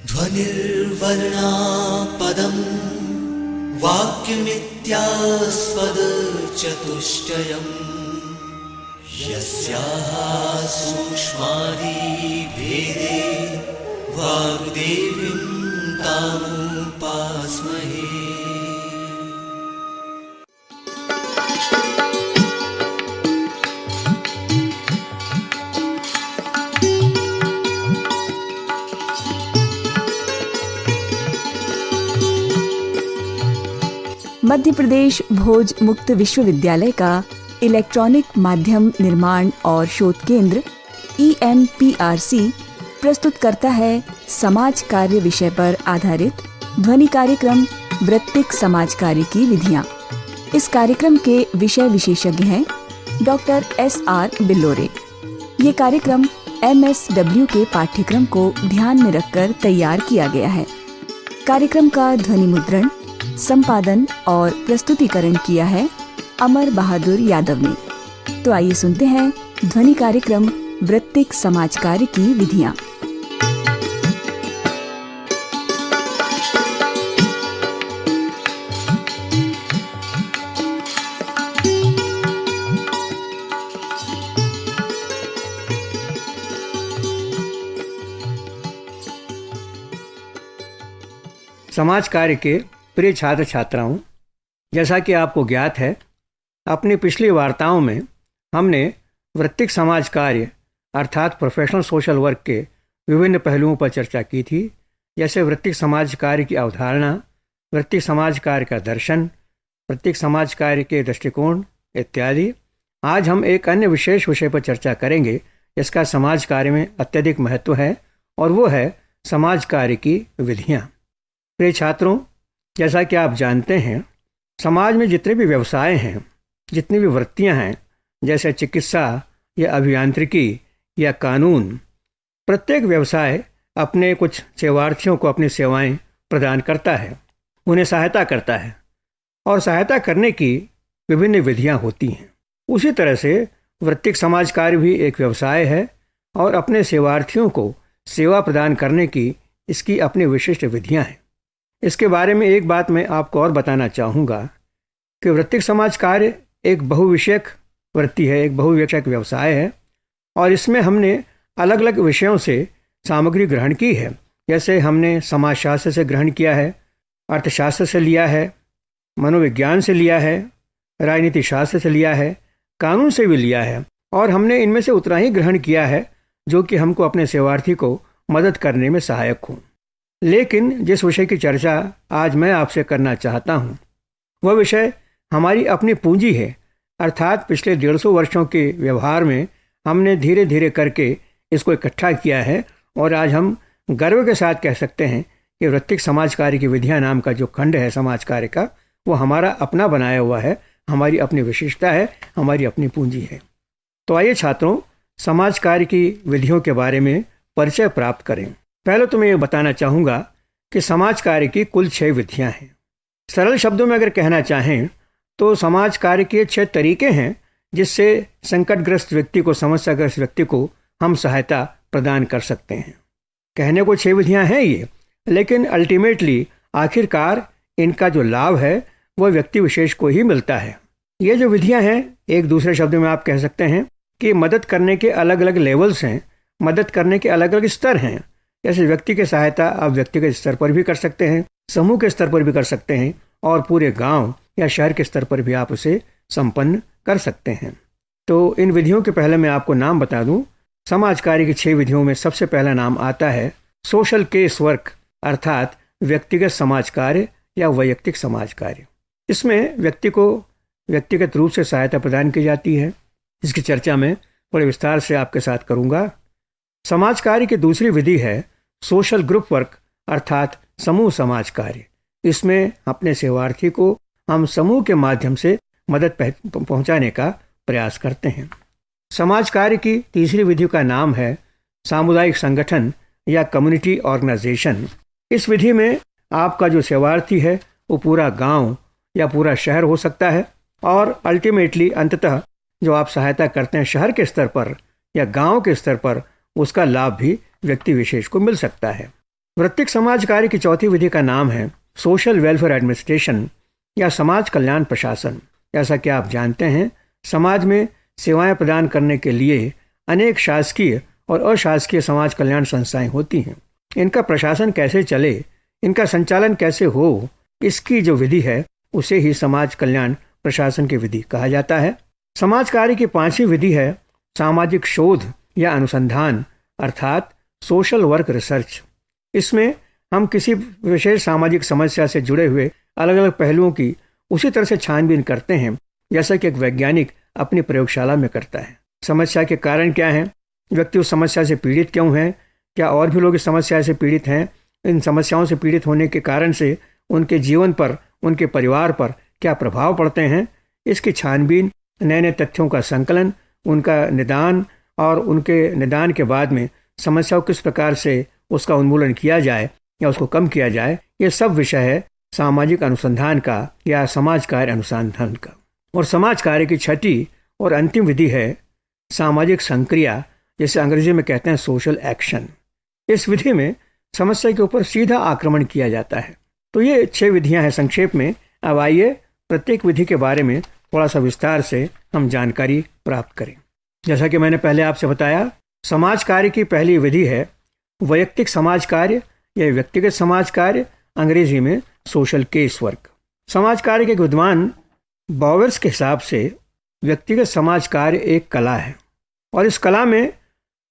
ध्वनिर्वर्णा पदं वाक्यमित्यास्पदचतुष्टयम् यस्याः सूक्ष्मादिभेदे वाग्देवीं तामुपास्महे। मध्य प्रदेश भोज मुक्त विश्वविद्यालय का इलेक्ट्रॉनिक माध्यम निर्माण और शोध केंद्र EMPRC प्रस्तुत करता है समाज कार्य विषय पर आधारित ध्वनि कार्यक्रम वृत्तिक समाज कार्य की विधियाँ। इस कार्यक्रम के विषय विशेषज्ञ हैं डॉक्टर SR बिल्लोरे। ये कार्यक्रम MSW के पाठ्यक्रम को ध्यान में रखकर तैयार किया गया है। कार्यक्रम का ध्वनि मुद्रण, संपादन और प्रस्तुतिकरण किया है अमर बहादुर यादव ने। तो आइए सुनते हैं ध्वनि कार्यक्रम वृत्तिक समाज कार्य की विधियाँ। समाज कार्य के प्रिय छात्र छात्राओं, जैसा कि आपको ज्ञात है, अपनी पिछली वार्ताओं में हमने वृत्तिक समाज कार्य अर्थात प्रोफेशनल सोशल वर्क के विभिन्न पहलुओं पर चर्चा की थी, जैसे वृत्तिक समाज कार्य की अवधारणा, वृत्तिक समाज कार्य का दर्शन, वृत्तिक समाज कार्य के दृष्टिकोण इत्यादि। आज हम एक अन्य विशेष विषय पर चर्चा करेंगे जिसका समाज कार्य में अत्यधिक महत्व है, और वो है समाज कार्य की विधियाँ। प्रिय छात्रों, जैसा कि आप जानते हैं, समाज में जितने भी व्यवसाय हैं, जितनी भी वृत्तियां हैं, जैसे चिकित्सा या अभियांत्रिकी या कानून, प्रत्येक व्यवसाय अपने कुछ सेवार्थियों को अपनी सेवाएं प्रदान करता है, उन्हें सहायता करता है, और सहायता करने की विभिन्न विधियां होती हैं। उसी तरह से वृत्तिक समाज कार्य भी एक व्यवसाय है और अपने सेवार्थियों को सेवा प्रदान करने की इसकी अपनी विशिष्ट विधियां हैं। इसके बारे में एक बात मैं आपको और बताना चाहूँगा कि वृत्तिक समाज कार्य एक बहुविषयक वृत्ति है, एक बहुविषयक व्यवसाय है, और इसमें हमने अलग अलग विषयों से सामग्री ग्रहण की है। जैसे हमने समाजशास्त्र से ग्रहण किया है, अर्थशास्त्र से लिया है, मनोविज्ञान से लिया है, राजनीति शास्त्र से लिया है, कानून से भी लिया है, और हमने इनमें से उतना ही ग्रहण किया है जो कि हमको अपने सेवार्थी को मदद करने में सहायक हो। लेकिन जिस विषय की चर्चा आज मैं आपसे करना चाहता हूँ, वह विषय हमारी अपनी पूंजी है, अर्थात पिछले 150 वर्षों के व्यवहार में हमने धीरे धीरे करके इसको इकट्ठा किया है, और आज हम गर्व के साथ कह सकते हैं कि वृत्तिक समाज कार्य की विधियाँ नाम का जो खंड है समाज कार्य का, वो हमारा अपना बनाया हुआ है, हमारी अपनी विशेषता है, हमारी अपनी पूंजी है। तो आइए छात्रों, समाज कार्य की विधियों के बारे में परिचय प्राप्त करें। पहले तो मैं ये बताना चाहूँगा कि समाज कार्य की कुल 6 विधियाँ हैं। सरल शब्दों में अगर कहना चाहें तो समाज कार्य के 6 तरीके हैं जिससे संकटग्रस्त व्यक्ति को, समस्याग्रस्त व्यक्ति को हम सहायता प्रदान कर सकते हैं। कहने को 6 विधियाँ हैं ये, लेकिन अल्टीमेटली आखिरकार इनका जो लाभ है वह व्यक्ति विशेष को ही मिलता है। ये जो विधियाँ हैं, एक दूसरे शब्दों में आप कह सकते हैं कि मदद करने के अलग अलग लेवल्स हैं, मदद करने के अलग अलग स्तर हैं। जैसे व्यक्ति की सहायता आप व्यक्तिगत स्तर पर भी कर सकते हैं, समूह के स्तर पर भी कर सकते हैं, और पूरे गांव या शहर के स्तर पर भी आप उसे संपन्न कर सकते हैं। तो इन विधियों के पहले मैं आपको नाम बता दूं। समाज कार्य की 6 विधियों में सबसे पहला नाम आता है सोशल केस वर्क, अर्थात व्यक्तिगत समाज कार्य या वैयक्तिक समाज कार्य। इसमें व्यक्ति को व्यक्तिगत रूप से सहायता प्रदान की जाती है। इसकी चर्चा मैं बड़े विस्तार से आपके साथ करूँगा। समाज कार्य की दूसरी विधि है सोशल ग्रुप वर्क, अर्थात समूह समाज कार्य। इसमें अपने सेवार्थी को हम समूह के माध्यम से मदद पहुंचाने का प्रयास करते हैं। समाज कार्य की तीसरी विधि का नाम है सामुदायिक संगठन या कम्युनिटी ऑर्गेनाइजेशन। इस विधि में आपका जो सेवार्थी है वो पूरा गांव या पूरा शहर हो सकता है, और अल्टीमेटली अंततः जो आप सहायता करते हैं शहर के स्तर पर या गांव के स्तर पर, उसका लाभ भी व्यक्ति विशेष को मिल सकता है। वृत्तिक समाज कार्य की चौथी विधि का नाम है सोशल वेलफेयर एडमिनिस्ट्रेशन या समाज कल्याण प्रशासन। जैसा कि आप जानते हैं, समाज में सेवाएं प्रदान करने के लिए अनेक शासकीय और अशासकीय समाज कल्याण संस्थाएं होती हैं। इनका प्रशासन कैसे चले, इनका संचालन कैसे हो, इसकी जो विधि है उसे ही समाज कल्याण प्रशासन की विधि कहा जाता है। समाज कार्य की पांचवी विधि है सामाजिक शोध या अनुसंधान अर्थात सोशल वर्क रिसर्च। इसमें हम किसी विशेष सामाजिक समस्या से जुड़े हुए अलग अलग पहलुओं की उसी तरह से छानबीन करते हैं जैसा कि एक वैज्ञानिक अपनी प्रयोगशाला में करता है। समस्या के कारण क्या हैं, व्यक्ति उस समस्या से पीड़ित क्यों है, क्या और भी लोग इस समस्या से पीड़ित हैं, इन समस्याओं से पीड़ित होने के कारण से उनके जीवन पर, उनके परिवार पर क्या प्रभाव पड़ते हैं, इसकी छानबीन, नए नए तथ्यों का संकलन, उनका निदान और उनके निदान के बाद में समस्या को किस प्रकार से उसका उन्मूलन किया जाए या उसको कम किया जाए, ये सब विषय है सामाजिक अनुसंधान का या समाज कार्य अनुसंधान का। और समाज कार्य की छठी और अंतिम विधि है सामाजिक संक्रिया, जिसे अंग्रेजी में कहते हैं सोशल एक्शन। इस विधि में समस्या के ऊपर सीधा आक्रमण किया जाता है। तो ये 6 विधियां हैं संक्षेप में। अब आइए प्रत्येक विधि के बारे में थोड़ा सा विस्तार से हम जानकारी प्राप्त करें। जैसा कि मैंने पहले आपसे बताया, समाज कार्य की पहली विधि है वैयक्तिक समाज कार्य या व्यक्तिगत समाज कार्य, अंग्रेजी में सोशल केस वर्क। समाज कार्य के विद्वान बॉवर्स के हिसाब से व्यक्तिगत समाज कार्य एक कला है और इस कला में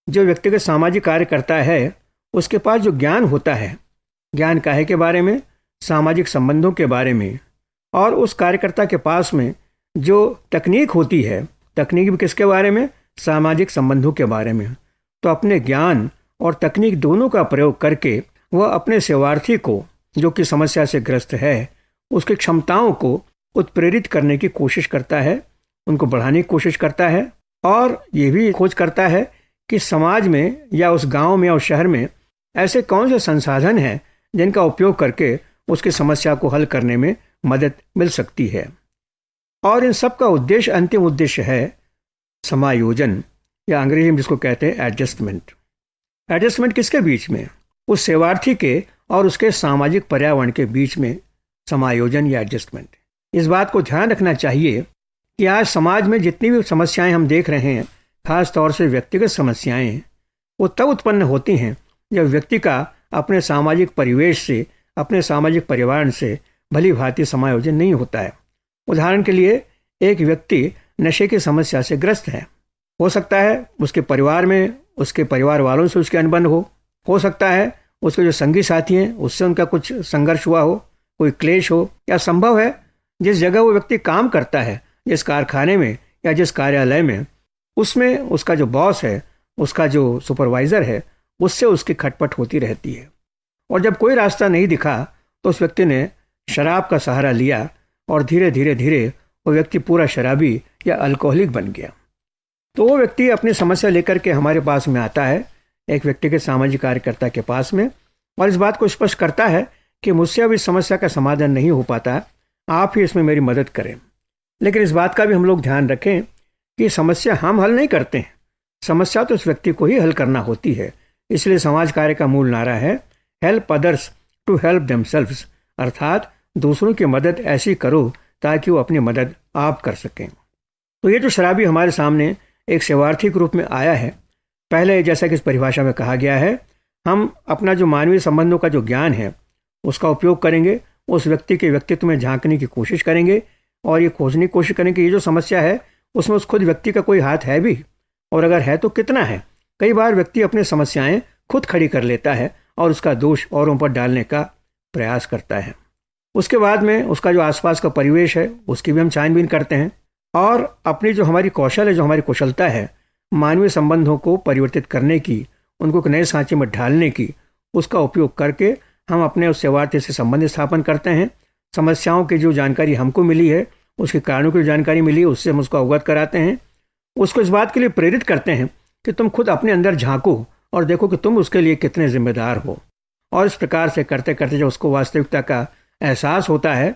जो व्यक्तिगत सामाजिक कार्य करता है उसके पास जो ज्ञान होता है, ज्ञान काहे के बारे में, सामाजिक संबंधों के बारे में, और उस कार्यकर्ता के पास में जो तकनीक होती है, तकनीक भी किसके बारे में, सामाजिक संबंधों के बारे में। तो अपने ज्ञान और तकनीक दोनों का प्रयोग करके वह अपने सेवार्थी को जो कि समस्या से ग्रस्त है उसकी क्षमताओं को उत्प्रेरित करने की कोशिश करता है, उनको बढ़ाने की कोशिश करता है और ये भी खोज करता है कि समाज में या उस गांव में या उस शहर में ऐसे कौन से संसाधन हैं जिनका उपयोग करके उसकी समस्या को हल करने में मदद मिल सकती है। और इन सब का उद्देश्य, अंतिम उद्देश्य है समायोजन या अंग्रेजी में जिसको कहते हैं एडजस्टमेंट। एडजस्टमेंट किसके बीच में, उस सेवार्थी के और उसके सामाजिक पर्यावरण के बीच में समायोजन या एडजस्टमेंट। इस बात को ध्यान रखना चाहिए कि आज समाज में जितनी भी समस्याएं हम देख रहे हैं, खास तौर से व्यक्तिगत समस्याएं, वो तब उत्पन्न होती हैं जब व्यक्ति का अपने सामाजिक परिवेश से, अपने सामाजिक पर्यावरण से भली भांति समायोजन नहीं होता है। उदाहरण के लिए, एक व्यक्ति नशे की समस्या से ग्रस्त है, हो सकता है उसके परिवार में, उसके परिवार वालों से उसके अनबन हो सकता है उसके जो संगी साथी हैं उससे उनका कुछ संघर्ष हुआ हो, कोई क्लेश हो, या संभव है जिस जगह वो व्यक्ति काम करता है, जिस कारखाने में या जिस कार्यालय में, उसमें उसका जो बॉस है, उसका जो सुपरवाइज़र है, उससे उसकी खटपट होती रहती है। और जब कोई रास्ता नहीं दिखा तो उस व्यक्ति ने शराब का सहारा लिया और धीरे धीरे वो व्यक्ति पूरा शराबी या अल्कोहलिक बन गया। तो वो व्यक्ति अपनी समस्या लेकर के हमारे पास में आता है, एक व्यक्ति के सामाजिक कार्यकर्ता के पास में, और इस बात को स्पष्ट करता है कि मुझसे अब इस समस्या का समाधान नहीं हो पाता, आप ही इसमें मेरी मदद करें। लेकिन इस बात का भी हम लोग ध्यान रखें कि समस्या हम हल नहीं करते हैं, समस्या तो उस व्यक्ति को ही हल करना होती है। इसलिए समाज कार्य का मूल नारा है help others to help themselves, अर्थात दूसरों की मदद ऐसी करो ताकि वो अपनी मदद आप कर सकें। तो ये जो शराबी हमारे सामने एक सेवार्थी के रूप में आया है, पहले जैसा कि इस परिभाषा में कहा गया है, हम अपना जो मानवीय संबंधों का जो ज्ञान है उसका उपयोग करेंगे, उस व्यक्ति के व्यक्तित्व में झांकने की कोशिश करेंगे और ये खोजने की कोशिश करेंगे कि ये जो समस्या है उसमें उस खुद व्यक्ति का कोई हाथ है भी, और अगर है तो कितना है। कई बार व्यक्ति अपनी समस्याएं खुद खड़ी कर लेता है और उसका दोष औरों पर डालने का प्रयास करता है। उसके बाद में उसका जो आसपास का परिवेश है उसकी भी हम छानबीन करते हैं और अपनी जो हमारी कौशल है, जो हमारी कुशलता है मानवीय संबंधों को परिवर्तित करने की, उनको एक नए सांचे में ढालने की, उसका उपयोग करके हम अपने उस सेवार्थी से संबंध स्थापन करते हैं। समस्याओं की जो जानकारी हमको मिली है, उसके कारणों की जानकारी मिली है, उससे हम उसको अवगत कराते हैं, उसको इस बात के लिए प्रेरित करते हैं कि तुम खुद अपने अंदर झांको और देखो कि तुम उसके लिए कितने जिम्मेदार हो। और इस प्रकार से करते करते जब उसको वास्तविकता का एहसास होता है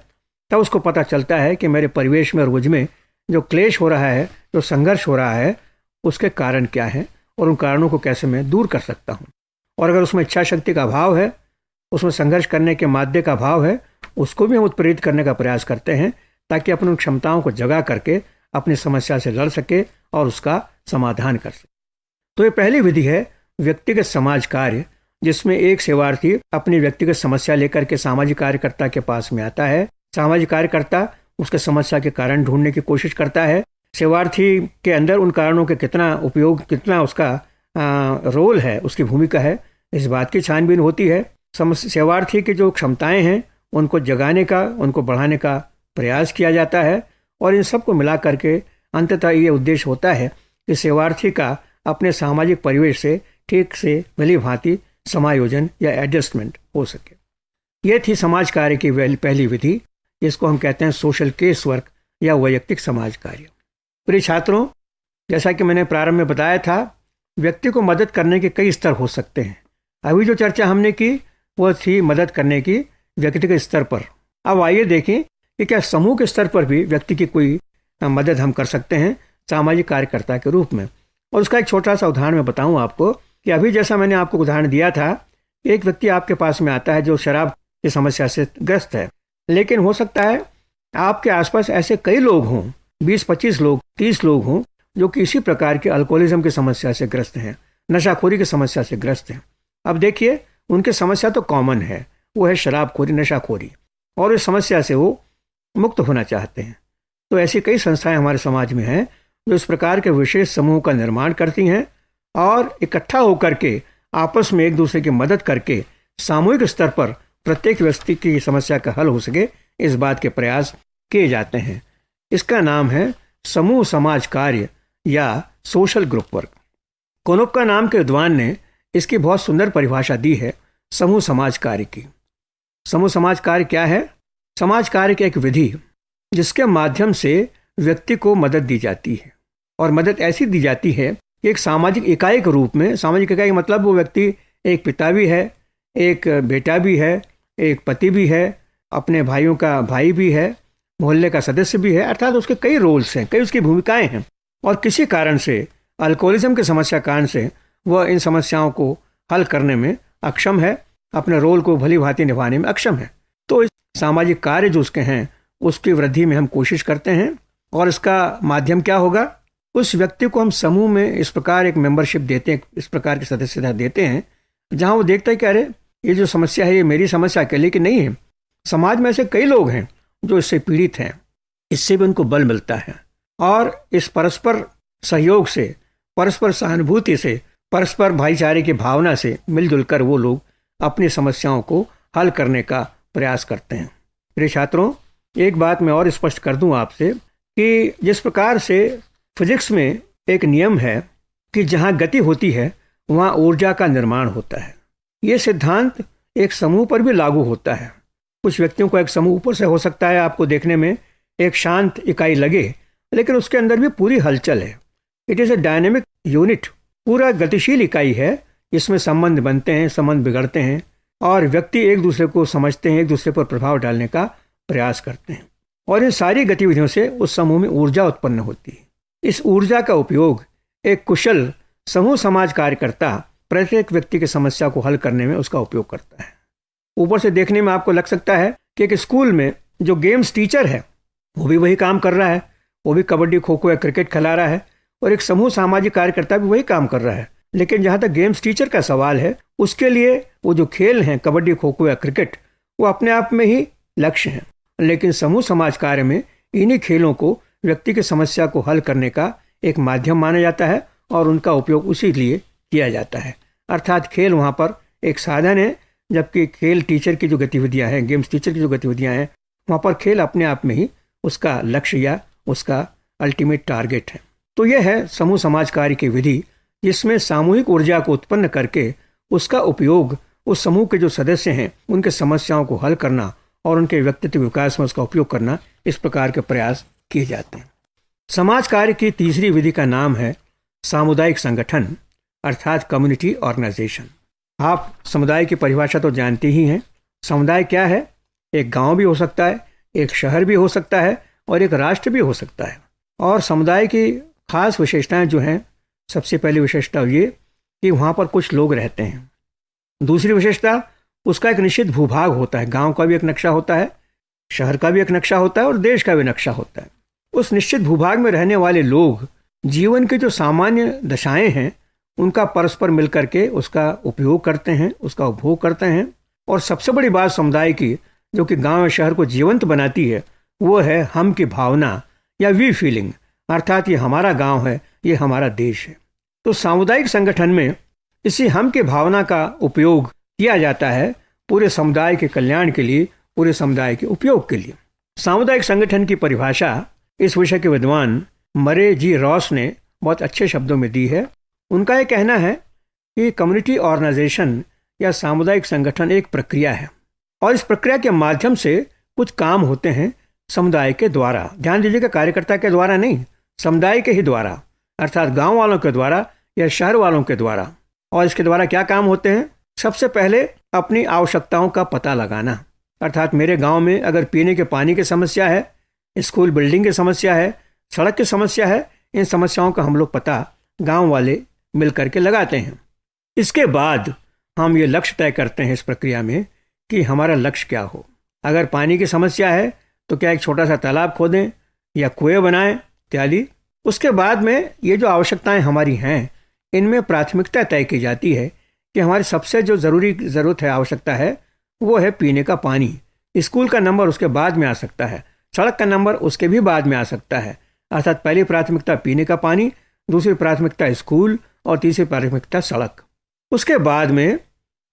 तब उसको पता चलता है कि मेरे परिवेश में और मुझ में जो क्लेश हो रहा है, जो संघर्ष हो रहा है, उसके कारण क्या है और उन कारणों को कैसे मैं दूर कर सकता हूँ। और अगर उसमें इच्छा शक्ति का अभाव है उसमें संघर्ष करने के माध्य का भाव है, उसको भी हम उत्प्रेरित करने का प्रयास करते हैं ताकि अपनी क्षमताओं को जगा करके अपनी समस्या से लड़ सके और उसका समाधान कर सके। तो ये पहली विधि है व्यक्तिगत समाज कार्य, जिसमें एक सेवार्थी अपनी व्यक्तिगत समस्या लेकर के सामाजिक कार्यकर्ता के पास में आता है। सामाजिक कार्यकर्ता उसके समस्या के कारण ढूंढने की कोशिश करता है। सेवार्थी के अंदर उन कारणों के कितना उपयोग, कितना उसका रोल है, उसकी भूमिका है, इस बात की छानबीन होती है। सेवार्थी की जो क्षमताएं हैं उनको जगाने का, उनको बढ़ाने का प्रयास किया जाता है और इन सबको मिला करके अंततः ये उद्देश्य होता है कि सेवार्थी का अपने सामाजिक परिवेश से ठीक से भली भांति समायोजन या एडजस्टमेंट हो सके। ये थी समाज कार्य की पहली विधि, जिसको हम कहते हैं सोशल केस वर्क या वैयक्तिक समाज कार्य। प्रिय छात्रों, जैसा कि मैंने प्रारंभ में बताया था, व्यक्ति को मदद करने के कई स्तर हो सकते हैं। अभी जो चर्चा हमने की वो थी मदद करने की व्यक्तिगत स्तर पर। अब आइए देखें कि क्या समूह के स्तर पर भी व्यक्ति की कोई मदद हम कर सकते हैं सामाजिक कार्यकर्ता के रूप में। और उसका एक छोटा सा उदाहरण मैं बताऊं आपको कि अभी जैसा मैंने आपको उदाहरण दिया था, एक व्यक्ति आपके पास में आता है जो शराब की समस्या से ग्रस्त है, लेकिन हो सकता है आपके आसपास ऐसे कई लोग हों, 20-25 लोग, 30 लोग हों, जो किसी प्रकार के अल्कोहलिज्म की समस्या से ग्रस्त हैं, नशाखोरी की समस्या से ग्रस्त हैं। अब देखिए, उनकी समस्या तो कॉमन है, वो है शराबखोरी, नशाखोरी, और इस समस्या से वो मुक्त होना चाहते हैं। तो ऐसी कई संस्थाएं हमारे समाज में हैं जो इस प्रकार के विशेष समूह का निर्माण करती हैं और इकट्ठा होकर के आपस में एक दूसरे की मदद करके सामूहिक स्तर पर प्रत्येक व्यक्ति की समस्या का हल हो सके, इस बात के प्रयास किए जाते हैं। इसका नाम है समूह समाज कार्य या सोशल ग्रुप वर्क। कोनोपका नाम के विद्वान ने इसकी बहुत सुंदर परिभाषा दी है समूह समाज कार्य की। समूह समाज कार्य क्या है? समाज कार्य की एक विधि जिसके माध्यम से व्यक्ति को मदद दी जाती है, और मदद ऐसी दी जाती है कि एक सामाजिक इकाई के रूप में। सामाजिक इकाई मतलब वो व्यक्ति एक पिता भी है, एक बेटा भी है, एक पति भी है, अपने भाइयों का भाई भी है, मोहल्ले का सदस्य भी है, अर्थात उसके कई रोल्स हैं, कई उसकी भूमिकाएं हैं। और किसी कारण से, अल्कोहलिज्म की समस्या कारण से, वह इन समस्याओं को हल करने में अक्षम है, अपने रोल को भली भांति निभाने में अक्षम है। तो इस सामाजिक कार्य जो उसके हैं उसकी वृद्धि में हम कोशिश करते हैं। और इसका माध्यम क्या होगा? उस व्यक्ति को हम समूह में इस प्रकार एक मेंबरशिप देते हैं, इस प्रकार की सदस्यता देते हैं, जहां वो देखता है कि अरे ये जो समस्या है ये मेरी समस्या अकेले की नहीं है, समाज में ऐसे कई लोग हैं जो इससे पीड़ित हैं, इससे भी उनको बल मिलता है। और इस परस्पर सहयोग से, परस्पर सहानुभूति से, परस्पर भाईचारे की भावना से मिलजुल कर वो लोग अपनी समस्याओं को हल करने का प्रयास करते हैं। प्रिय छात्रों, एक बात मैं और स्पष्ट कर दूं आपसे कि जिस प्रकार से फिजिक्स में एक नियम है कि जहां गति होती है वहां ऊर्जा का निर्माण होता है, ये सिद्धांत एक समूह पर भी लागू होता है। कुछ व्यक्तियों को एक समूह ऊपर से हो सकता है आपको देखने में एक शांत इकाई लगे, लेकिन उसके अंदर भी पूरी हलचल है। It is a dynamic unit, पूरा गतिशील इकाई है जिसमें संबंध बनते हैं, संबंध बिगड़ते हैं और व्यक्ति एक दूसरे को समझते हैं, एक दूसरे पर प्रभाव डालने का प्रयास करते हैं। और इन सारी गतिविधियों से उस समूह में ऊर्जा उत्पन्न होती है। इस ऊर्जा का उपयोग एक कुशल समूह समाज कार्यकर्ता प्रत्येक व्यक्ति की समस्या को हल करने में उसका उपयोग करता है। ऊपर से देखने में आपको लग सकता है कि एक स्कूल में जो गेम्स टीचर है वो भी वही काम कर रहा है, वो भी कबड्डी, खो खो या क्रिकेट खिला रहा है, और एक समूह सामाजिक कार्यकर्ता भी वही काम कर रहा है। लेकिन जहाँ तक गेम्स टीचर का सवाल है, उसके लिए वो जो खेल हैं कबड्डी, खो खो या क्रिकेट, वो अपने आप में ही लक्ष्य हैं। लेकिन समूह समाज कार्य में इन्हीं खेलों को व्यक्ति की समस्या को हल करने का एक माध्यम माना जाता है और उनका उपयोग उसी लिए किया जाता है। अर्थात खेल वहाँ पर एक साधन है, जबकि खेल टीचर की जो गतिविधियाँ हैं, गेम्स टीचर की जो गतिविधियाँ हैं, वहाँ पर खेल अपने आप में ही उसका लक्ष्य या उसका अल्टीमेट टारगेट है। तो यह है समूह समाज कार्य की विधि, जिसमें सामूहिक ऊर्जा को उत्पन्न करके उसका उपयोग उस समूह के जो सदस्य हैं उनके समस्याओं को हल करना और उनके व्यक्तित्व विकास में उसका उपयोग करना, इस प्रकार के प्रयास किए जाते हैं। समाज कार्य की तीसरी विधि का नाम है सामुदायिक संगठन, अर्थात कम्युनिटी ऑर्गेनाइजेशन। आप समुदाय की परिभाषा तो जानते ही हैं। समुदाय क्या है? एक गांव भी हो सकता है, एक शहर भी हो सकता है और एक राष्ट्र भी हो सकता है। और समुदाय की खास विशेषताएं जो हैं, सबसे पहली विशेषता ये कि वहाँ पर कुछ लोग रहते हैं। दूसरी विशेषता, उसका एक निश्चित भूभाग होता है। गांव का भी एक नक्शा होता है, शहर का भी एक नक्शा होता है और देश का भी नक्शा होता है। उस निश्चित भूभाग में रहने वाले लोग जीवन की जो सामान्य दशाएं हैं उनका परस्पर मिलकर के उसका उपयोग करते हैं, उसका उपभोग करते हैं। और सबसे बड़ी बात समुदाय की जो कि गांव या शहर को जीवंत बनाती है वो है हम की भावना या वी फीलिंग, अर्थात ये हमारा गांव है, ये हमारा देश है। तो सामुदायिक संगठन में इसी हम की भावना का उपयोग किया जाता है पूरे समुदाय के कल्याण के लिए, पूरे समुदाय के उपयोग के लिए। सामुदायिक संगठन की परिभाषा इस विषय के विद्वान मरे जी रॉस ने बहुत अच्छे शब्दों में दी है। उनका यह कहना है कि कम्युनिटी ऑर्गेनाइजेशन या सामुदायिक संगठन एक प्रक्रिया है और इस प्रक्रिया के माध्यम से कुछ काम होते हैं समुदाय के द्वारा। ध्यान दीजिएगा, कार्यकर्ता के द्वारा नहीं, समुदाय के ही द्वारा, अर्थात गांव वालों के द्वारा या शहर वालों के द्वारा। और इसके द्वारा क्या काम होते हैं? सबसे पहले अपनी आवश्यकताओं का पता लगाना, अर्थात मेरे गांव में अगर पीने के पानी की समस्या है, स्कूल बिल्डिंग की समस्या है, सड़क की समस्या है, इन समस्याओं का हम लोग पता गांव वाले मिल करके लगाते हैं। इसके बाद हम ये लक्ष्य तय करते हैं इस प्रक्रिया में कि हमारा लक्ष्य क्या हो। अगर पानी की समस्या है तो क्या एक छोटा सा तालाब खोदें या कुएं बनाएं इत्यादि। उसके बाद में ये जो आवश्यकताएं हमारी हैं इनमें प्राथमिकता तय की जाती है कि हमारी सबसे जो ज़रूरत है, आवश्यकता है, वो है पीने का पानी। स्कूल का नंबर उसके बाद में आ सकता है, सड़क का नंबर उसके भी बाद में आ सकता है। अर्थात पहली प्राथमिकता पीने का पानी, दूसरी प्राथमिकता स्कूल और तीसरी प्राथमिकता सड़क। उसके बाद में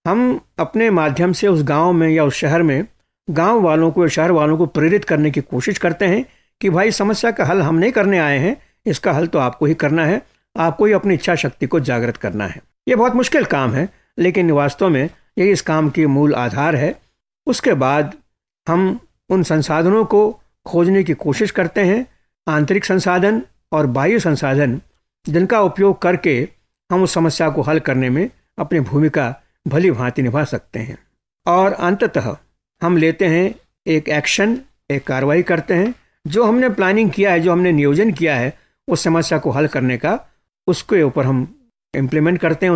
हम अपने माध्यम से उस गांव में या उस शहर में गांव वालों को या शहर वालों को प्रेरित करने की कोशिश करते हैं कि भाई समस्या का हल हम नहीं करने आए हैं, इसका हल तो आपको ही करना है, आपको ही अपनी इच्छा शक्ति को जागृत करना है। ये बहुत मुश्किल काम है लेकिन वास्तव में यही इस काम की मूल आधार है। उसके बाद हम उन संसाधनों को खोजने की कोशिश करते हैं, आंतरिक संसाधन और बाह्य संसाधन, जिनका उपयोग करके हम उस समस्या को हल करने में अपनी भूमिका भली भांति निभा सकते हैं। और अंततः हम लेते हैं एक एक्शन, एक कार्रवाई करते हैं। जो हमने प्लानिंग किया है, जो हमने नियोजन किया है उस समस्या को हल करने का, उसके ऊपर हम इम्प्लीमेंट करते हैं,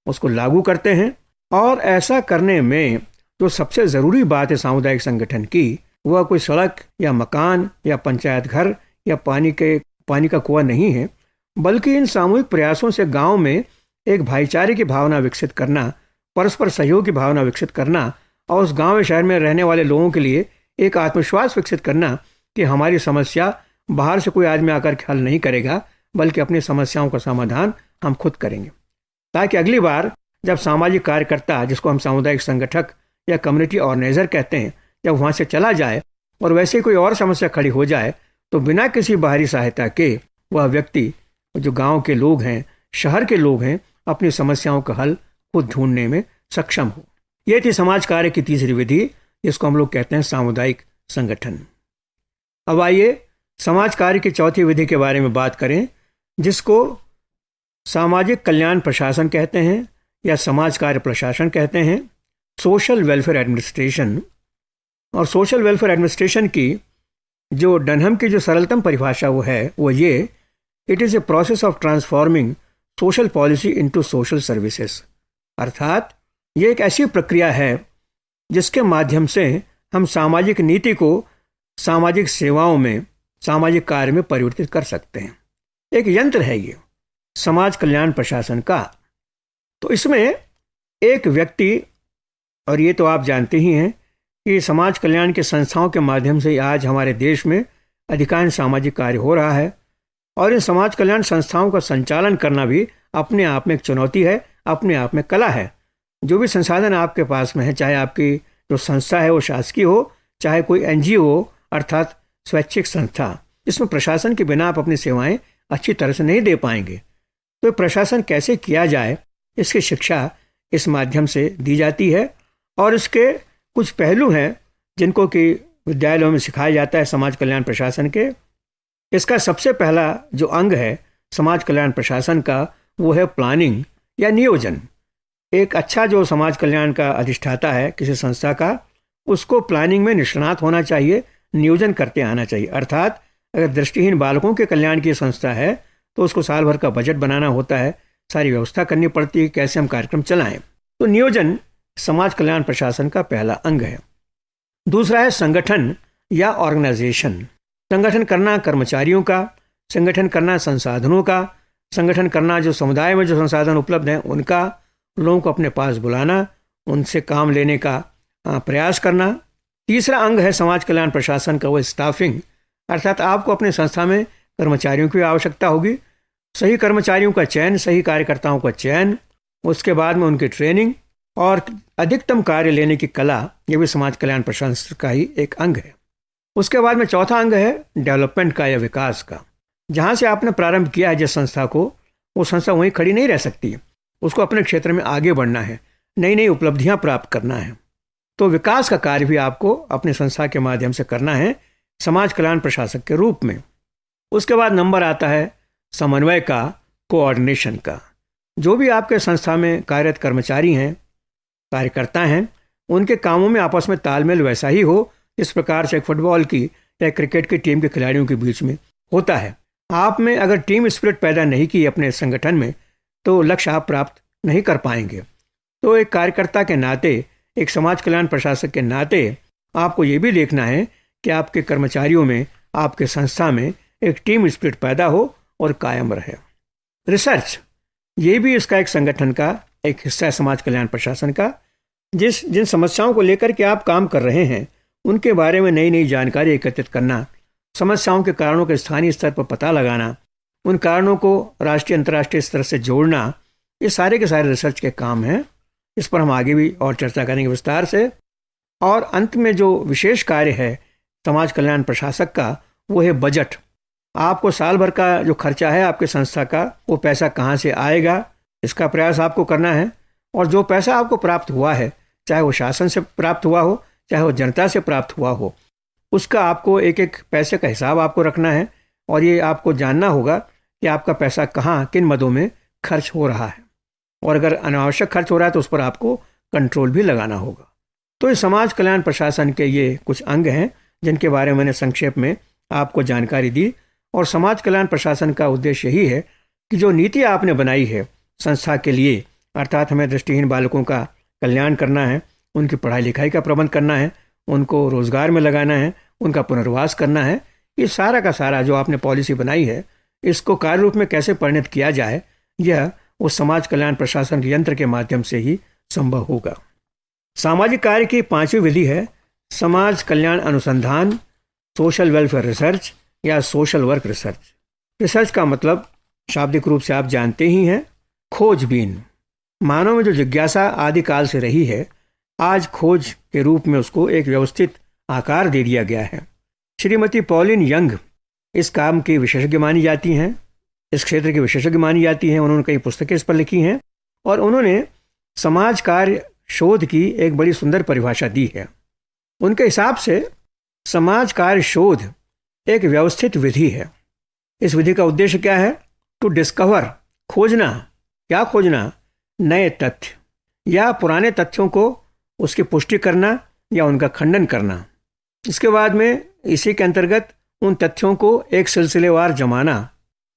उसको लागू करते हैं। और ऐसा करने में जो सबसे ज़रूरी बात है सामुदायिक संगठन की, वह कोई सड़क या मकान या पंचायत घर या पानी का कुआं नहीं है, बल्कि इन सामूहिक प्रयासों से गांव में एक भाईचारे की भावना विकसित करना, परस्पर सहयोग की भावना विकसित करना और उस गांव या शहर में रहने वाले लोगों के लिए एक आत्मविश्वास विकसित करना कि हमारी समस्या बाहर से कोई आदमी आकर के हल नहीं करेगा, बल्कि अपनी समस्याओं का समाधान हम खुद करेंगे। ताकि अगली बार जब सामाजिक कार्यकर्ता, जिसको हम सामुदायिक संगठक या कम्युनिटी ऑर्गेनाइजर कहते हैं, जब वहाँ से चला जाए और वैसे कोई और समस्या खड़ी हो जाए तो बिना किसी बाहरी सहायता के वह व्यक्ति, जो गांव के लोग हैं, शहर के लोग हैं, अपनी समस्याओं का हल खुद ढूंढने में सक्षम हो। ये थी समाज कार्य की तीसरी विधि, जिसको हम लोग कहते हैं सामुदायिक संगठन। अब आइए समाज कार्य की चौथी विधि के बारे में बात करें, जिसको सामाजिक कल्याण प्रशासन कहते हैं या समाज कार्य प्रशासन कहते हैं, सोशल वेलफेयर एडमिनिस्ट्रेशन। और सोशल वेलफेयर एडमिनिस्ट्रेशन की जो डनहम की जो सरलतम परिभाषा वो ये, it is a process of transforming social policy into social services. अर्थात ये एक ऐसी प्रक्रिया है जिसके माध्यम से हम सामाजिक नीति को सामाजिक सेवाओं में, सामाजिक कार्य में परिवर्तित कर सकते हैं। एक यंत्र है ये समाज कल्याण प्रशासन का। तो इसमें एक व्यक्ति, और ये तो आप जानते ही हैं कि समाज कल्याण के संस्थाओं के माध्यम से आज हमारे देश में अधिकांश सामाजिक कार्य हो रहा है, और इन समाज कल्याण संस्थाओं का संचालन करना भी अपने आप में एक चुनौती है, अपने आप में कला है। जो भी संसाधन आपके पास में है, चाहे आपकी जो संस्था है वो शासकीय हो, चाहे कोई NGO हो, अर्थात स्वैच्छिक संस्था, इसमें प्रशासन के बिना आप अपनी सेवाएं अच्छी तरह से नहीं दे पाएंगे। तो प्रशासन कैसे किया जाए, इसकी शिक्षा इस माध्यम से दी जाती है। और इसके कुछ पहलू हैं जिनको कि विद्यालयों में सिखाया जाता है समाज कल्याण प्रशासन के। इसका सबसे पहला जो अंग है समाज कल्याण प्रशासन का, वो है प्लानिंग या नियोजन। एक अच्छा जो समाज कल्याण का अधिष्ठाता है किसी संस्था का, उसको प्लानिंग में निष्णात होना चाहिए, नियोजन करते आना चाहिए। अर्थात अगर दृष्टिहीन बालकों के कल्याण की संस्था है तो उसको साल भर का बजट बनाना होता है, सारी व्यवस्था करनी पड़ती है, कैसे हम कार्यक्रम चलाएं। तो नियोजन समाज कल्याण प्रशासन का पहला अंग है। दूसरा है संगठन या ऑर्गेनाइजेशन। संगठन करना कर्मचारियों का, संगठन करना संसाधनों का, संगठन करना जो समुदाय में जो संसाधन उपलब्ध हैं उनका, लोगों को अपने पास बुलाना, उनसे काम लेने का प्रयास करना। तीसरा अंग है समाज कल्याण प्रशासन का, वो स्टाफिंग, अर्थात आपको अपने संस्था में कर्मचारियों की आवश्यकता होगी। सही कर्मचारियों का चयन, सही कार्यकर्ताओं का चयन, उसके बाद में उनकी ट्रेनिंग और अधिकतम कार्य लेने की कला, ये भी समाज कल्याण प्रशासन का ही एक अंग है। उसके बाद में चौथा अंग है डेवलपमेंट का या विकास का। जहाँ से आपने प्रारंभ किया है जिस संस्था को, वो संस्था वहीं खड़ी नहीं रह सकती, उसको अपने क्षेत्र में आगे बढ़ना है, नई नई उपलब्धियाँ प्राप्त करना है। तो विकास का कार्य भी आपको अपने संस्था के माध्यम से करना है समाज कल्याण प्रशासक के रूप में। उसके बाद नंबर आता है समन्वय का, कोऑर्डिनेशन का। जो भी आपके संस्था में कार्यरत कर्मचारी हैं, कार्यकर्ता हैं, उनके कामों में आपस में तालमेल वैसा ही हो इस प्रकार से एक फुटबॉल की या क्रिकेट की टीम के खिलाड़ियों के बीच में होता है। आप में अगर टीम स्पिरिट पैदा नहीं की अपने संगठन में, तो लक्ष्य आप प्राप्त नहीं कर पाएंगे। तो एक कार्यकर्ता के नाते, एक समाज कल्याण प्रशासक के नाते आपको ये भी देखना है कि आपके कर्मचारियों में, आपके संस्था में एक टीम स्पिरिट पैदा हो और कायम रहे। रिसर्च, ये भी इसका एक संगठन का एक हिस्सा है समाज कल्याण प्रशासन का। जिन समस्याओं को लेकर के आप काम कर रहे हैं उनके बारे में नई नई जानकारी एकत्रित करना, समस्याओं के कारणों के स्थानीय स्तर पर पता लगाना, उन कारणों को राष्ट्रीय अंतर्राष्ट्रीय स्तर से जोड़ना, ये सारे के सारे रिसर्च के काम हैं। इस पर हम आगे भी और चर्चा करेंगे विस्तार से। और अंत में जो विशेष कार्य है समाज कल्याण प्रशासक का, वो है बजट। आपको साल भर का जो खर्चा है आपके संस्था का, वो पैसा कहाँ से आएगा, इसका प्रयास आपको करना है। और जो पैसा आपको प्राप्त हुआ है, चाहे वो शासन से प्राप्त हुआ हो, चाहे वो जनता से प्राप्त हुआ हो, उसका आपको एक एक पैसे का हिसाब आपको रखना है। और ये आपको जानना होगा कि आपका पैसा कहाँ, किन मदों में खर्च हो रहा है। और अगर अनावश्यक खर्च हो रहा है तो उस पर आपको कंट्रोल भी लगाना होगा। तो ये समाज कल्याण प्रशासन के ये कुछ अंग हैं जिनके बारे में मैंने संक्षेप में आपको जानकारी दी। और समाज कल्याण प्रशासन का उद्देश्य यही है कि जो नीति आपने बनाई है संस्था के लिए, अर्थात हमें दृष्टिहीन बालकों का कल्याण करना है, उनकी पढ़ाई लिखाई का प्रबंध करना है, उनको रोजगार में लगाना है, उनका पुनर्वास करना है, ये सारा का सारा जो आपने पॉलिसी बनाई है, इसको कार्य रूप में कैसे परिणत किया जाए, यह उस समाज कल्याण प्रशासन यंत्र के माध्यम से ही संभव होगा। सामाजिक कार्य की 5वीं विधि है समाज कल्याण अनुसंधान, सोशल वेलफेयर रिसर्च या सोशल वर्क रिसर्च। रिसर्च का मतलब शाब्दिक रूप से आप जानते ही हैं, खोजबीन। मानव में जो जिज्ञासा आदिकाल से रही है, आज खोज के रूप में उसको एक व्यवस्थित आकार दे दिया गया है। श्रीमती पॉलिन यंग इस काम की विशेषज्ञ मानी जाती हैं, इस क्षेत्र की विशेषज्ञ मानी जाती हैं। उन्होंने कई पुस्तकें इस पर लिखी हैं और उन्होंने समाज कार्य शोध की एक बड़ी सुंदर परिभाषा दी है। उनके हिसाब से समाज कार्य शोध एक व्यवस्थित विधि है। इस विधि का उद्देश्य क्या है? टू डिस्कवर, खोजना। क्या खोजना? नए तथ्य या पुराने तथ्यों को उसकी पुष्टि करना या उनका खंडन करना। इसके बाद में इसी के अंतर्गत उन तथ्यों को एक सिलसिलेवार जमाना,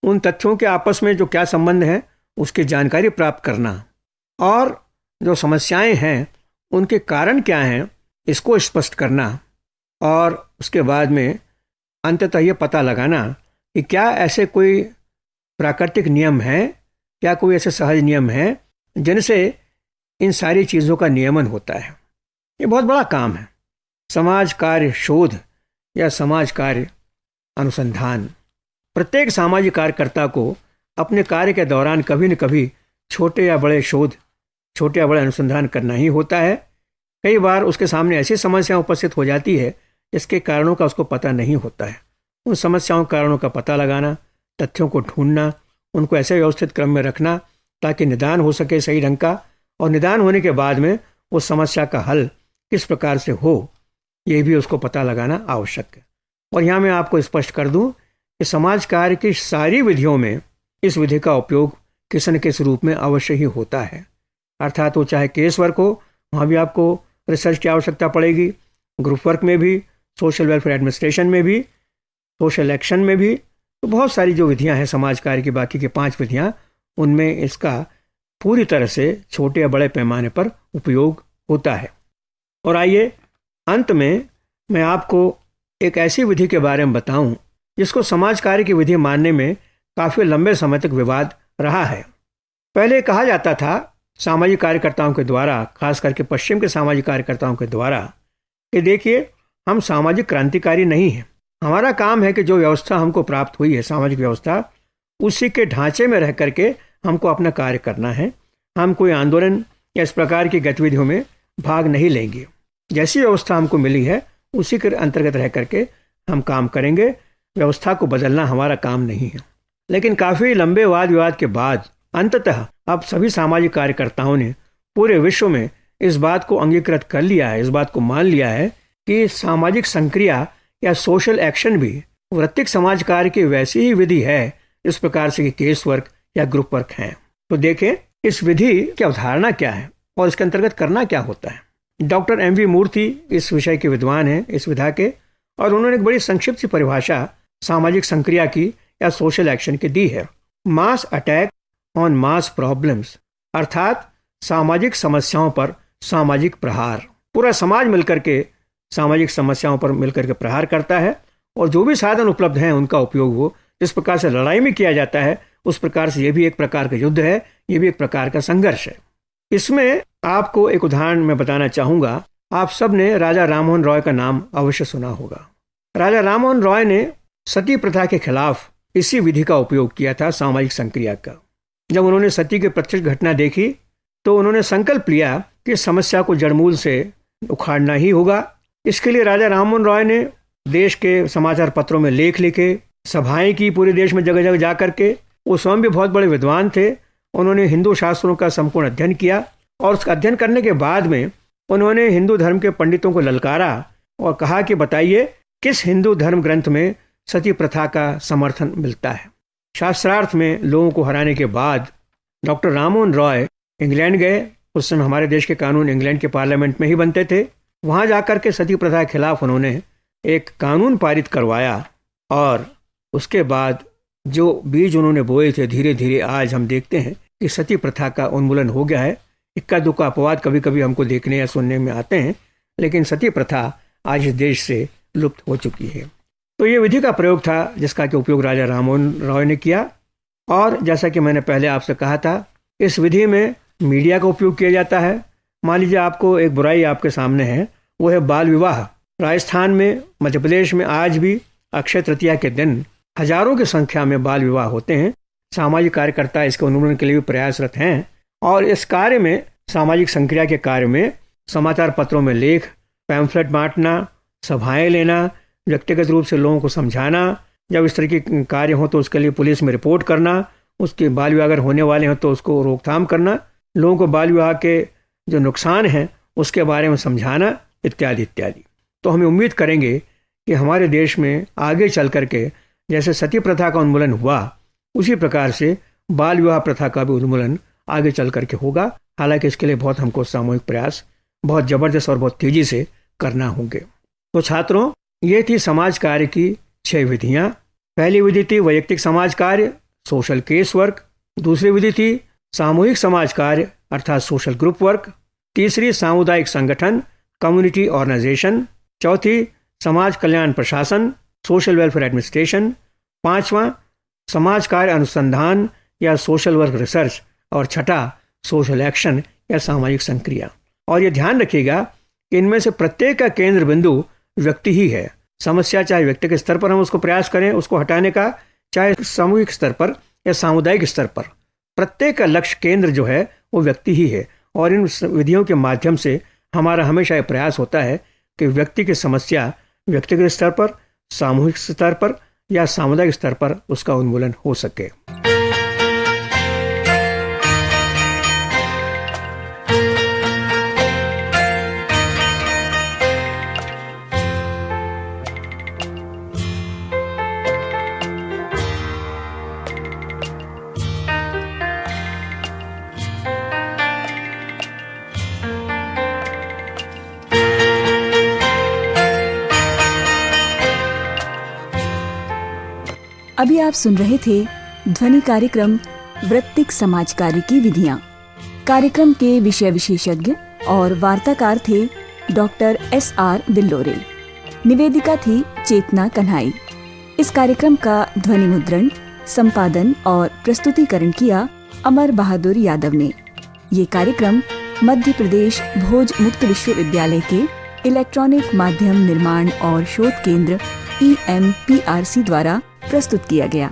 उन तथ्यों के आपस में जो क्या संबंध है उसकी जानकारी प्राप्त करना, और जो समस्याएं हैं उनके कारण क्या हैं इसको स्पष्ट करना, और उसके बाद में अंततः ये पता लगाना कि क्या ऐसे कोई प्राकृतिक नियम हैं, क्या कोई ऐसे सहज नियम हैं जिनसे इन सारी चीज़ों का नियमन होता है। ये बहुत बड़ा काम है, समाज कार्य शोध या समाज कार्य अनुसंधान। प्रत्येक सामाजिक कार्यकर्ता को अपने कार्य के दौरान कभी न कभी छोटे या बड़े शोध, छोटे या बड़े अनुसंधान करना ही होता है। कई बार उसके सामने ऐसी समस्याएं उपस्थित हो जाती है जिसके कारणों का उसको पता नहीं होता है। उन समस्याओं कारणों का पता लगाना, तथ्यों को ढूंढना, उनको ऐसे व्यवस्थित क्रम में रखना ताकि निदान हो सके सही ढंग का, और निदान होने के बाद में उस समस्या का हल किस प्रकार से हो, ये भी उसको पता लगाना आवश्यक है। और यहाँ मैं आपको स्पष्ट कर दूँ कि समाज कार्य की सारी विधियों में इस विधि का उपयोग किसी न किसी रूप में अवश्य ही होता है। अर्थात वो चाहे केस वर्क हो, वहाँ भी आपको रिसर्च की आवश्यकता पड़ेगी, ग्रुप वर्क में भी, सोशल वेलफेयर एडमिनिस्ट्रेशन में भी, सोशल एक्शन में भी। तो बहुत सारी जो विधियाँ हैं समाज कार्य की, बाकी की 5 विधियाँ, उनमें इसका पूरी तरह से छोटे या बड़े पैमाने पर उपयोग होता है। और आइए अंत में मैं आपको एक ऐसी विधि के बारे में बताऊं जिसको समाज कार्य की विधि मानने में काफ़ी लंबे समय तक विवाद रहा है। पहले कहा जाता था सामाजिक कार्यकर्ताओं के द्वारा, खास करके पश्चिम के सामाजिक कार्यकर्ताओं के द्वारा, कि देखिए हम सामाजिक क्रांतिकारी नहीं हैं, हमारा काम है कि जो व्यवस्था हमको प्राप्त हुई है, सामाजिक व्यवस्था, उसी के ढांचे में रह करके हमको अपना कार्य करना है। हम कोई आंदोलन या इस प्रकार की गतिविधियों में भाग नहीं लेंगे। जैसी व्यवस्था हमको मिली है उसी के अंतर्गत रह करके हम काम करेंगे। व्यवस्था को बदलना हमारा काम नहीं है। लेकिन काफ़ी लंबे वाद विवाद के बाद अंततः अब सभी सामाजिक कार्यकर्ताओं ने पूरे विश्व में इस बात को अंगीकृत कर लिया है, इस बात को मान लिया है कि सामाजिक संक्रिया या सोशल एक्शन भी वृत्तिक समाज कार्य की वैसी ही विधि है इस प्रकार से कि केस वर्क या ग्रुप वर्क है। तो देखें इस विधि की अवधारणा क्या है और इसके अंतर्गत करना क्या होता है। डॉक्टर एम वी मूर्ति इस विषय के विद्वान हैं, इस विधा के, और उन्होंने एक बड़ी संक्षिप्त सी परिभाषा सामाजिक संक्रिया की या सोशल एक्शन की दी है। मास अटैक ऑन मास प्रॉब्लम्स, अर्थात सामाजिक समस्याओं पर सामाजिक प्रहार। पूरा समाज मिलकर के सामाजिक समस्याओं पर मिलकर के प्रहार करता है और जो भी साधन उपलब्ध हैं उनका उपयोग वो जिस प्रकार से लड़ाई में किया जाता है उस प्रकार से ये भी एक प्रकार का युद्ध है, ये भी एक प्रकार का संघर्ष है। इसमें आपको एक उदाहरण मैं बताना चाहूँगा। आप सब ने राजा राममोहन रॉय का नाम अवश्य सुना होगा। राजा राममोहन रॉय ने सती प्रथा के खिलाफ इसी विधि का उपयोग किया था, सामाजिक संक्रिया का। जब उन्होंने सती की प्रत्यक्ष घटना देखी तो उन्होंने संकल्प लिया कि समस्या को जड़मूल से उखाड़ना ही होगा। इसके लिए राजा राममोहन रॉय ने देश के समाचार पत्रों में लेख लिखे, सभाएं की पूरे देश में जगह जगह जा करके। वो स्वयं भी बहुत बड़े विद्वान थे। उन्होंने हिंदू शास्त्रों का संपूर्ण अध्ययन किया और उसका अध्ययन करने के बाद में उन्होंने हिंदू धर्म के पंडितों को ललकारा और कहा कि बताइए किस हिंदू धर्म ग्रंथ में सती प्रथा का समर्थन मिलता है। शास्त्रार्थ में लोगों को हराने के बाद डॉक्टर राममोहन रॉय इंग्लैंड गए। उस समय हमारे देश के कानून इंग्लैंड के पार्लियामेंट में ही बनते थे। वहाँ जाकर के सती प्रथा के खिलाफ उन्होंने एक कानून पारित करवाया और उसके बाद जो बीज उन्होंने बोए थे धीरे धीरे आज हम देखते हैं कि सती प्रथा का उन्मूलन हो गया है। इक्का दुक्का अपवाद कभी कभी हमको देखने या सुनने में आते हैं, लेकिन सती प्रथा आज इस देश से लुप्त हो चुकी है। तो ये विधि का प्रयोग था जिसका कि उपयोग राजा राममोहन रॉय ने किया। और जैसा कि मैंने पहले आपसे कहा था, इस विधि में मीडिया का उपयोग किया जाता है। मान लीजिए आपको एक बुराई आपके सामने है, वो है बाल विवाह। राजस्थान में, मध्य प्रदेश में आज भी अक्षय तृतीया के दिन हजारों की संख्या में बाल विवाह होते हैं। सामाजिक कार्यकर्ता इसके उन्मूलन के लिए भी प्रयासरत हैं और इस कार्य में, सामाजिक संक्रिया के कार्य में, समाचार पत्रों में लेख, पैम्फलेट बांटना, सभाएं लेना, व्यक्तिगत रूप से लोगों को समझाना, जब इस तरह के कार्य हो तो उसके लिए पुलिस में रिपोर्ट करना, उसके बाल विवाह अगर होने वाले हो तो उसको रोकथाम करना, लोगों को बाल विवाह के जो नुकसान हैं उसके बारे में समझाना, इत्यादि इत्यादि। तो हमें उम्मीद करेंगे कि हमारे देश में आगे चल करके जैसे सती प्रथा का उन्मूलन हुआ उसी प्रकार से बाल विवाह प्रथा का भी उन्मूलन आगे चल करके होगा। हालांकि इसके लिए बहुत हमको सामूहिक प्रयास बहुत जबरदस्त और बहुत तेजी से करना होंगे। तो छात्रों, ये थी समाज कार्य की 6 विधियां। पहली विधि थी वैयक्तिक समाज कार्य, सोशल केस वर्क। दूसरी विधि थी सामूहिक समाज कार्य अर्थात सोशल ग्रुप वर्क। तीसरी सामुदायिक संगठन, कम्युनिटी ऑर्गेनाइजेशन। चौथी समाज कल्याण प्रशासन, सोशल वेलफेयर एडमिनिस्ट्रेशन। 5वां समाज कार्य अनुसंधान या सोशल वर्क रिसर्च। और छठा सोशल एक्शन या सामाजिक संक्रिया। और ये ध्यान रखिएगा कि इनमें से प्रत्येक का केंद्र बिंदु व्यक्ति ही है। समस्या चाहे व्यक्तिगत स्तर पर हम उसको प्रयास करें उसको हटाने का, चाहे सामूहिक स्तर पर या सामुदायिक स्तर पर, प्रत्येक का लक्ष्य केंद्र जो है वो व्यक्ति ही है। और इन विधियों के माध्यम से हमारा हमेशा ये प्रयास होता है कि व्यक्ति की समस्या व्यक्तिगत स्तर पर, सामूहिक स्तर पर या सामुदायिक स्तर पर उसका उन्मूलन हो सके। अभी आप सुन रहे थे ध्वनि कार्यक्रम वृत्तिक समाज कार्य की विधियां। कार्यक्रम के विषय विशेषज्ञ और वार्ताकार थे डॉक्टर SR बिल्लोरे। निवेदिका थी चेतना कन्हाई। इस कार्यक्रम का ध्वनि मुद्रण, संपादन और प्रस्तुतिकरण किया अमर बहादुर यादव ने। ये कार्यक्रम मध्य प्रदेश भोज मुक्त विश्वविद्यालय के इलेक्ट्रॉनिक माध्यम निर्माण और शोध केंद्र EMPRC द्वारा प्रस्तुत किया गया।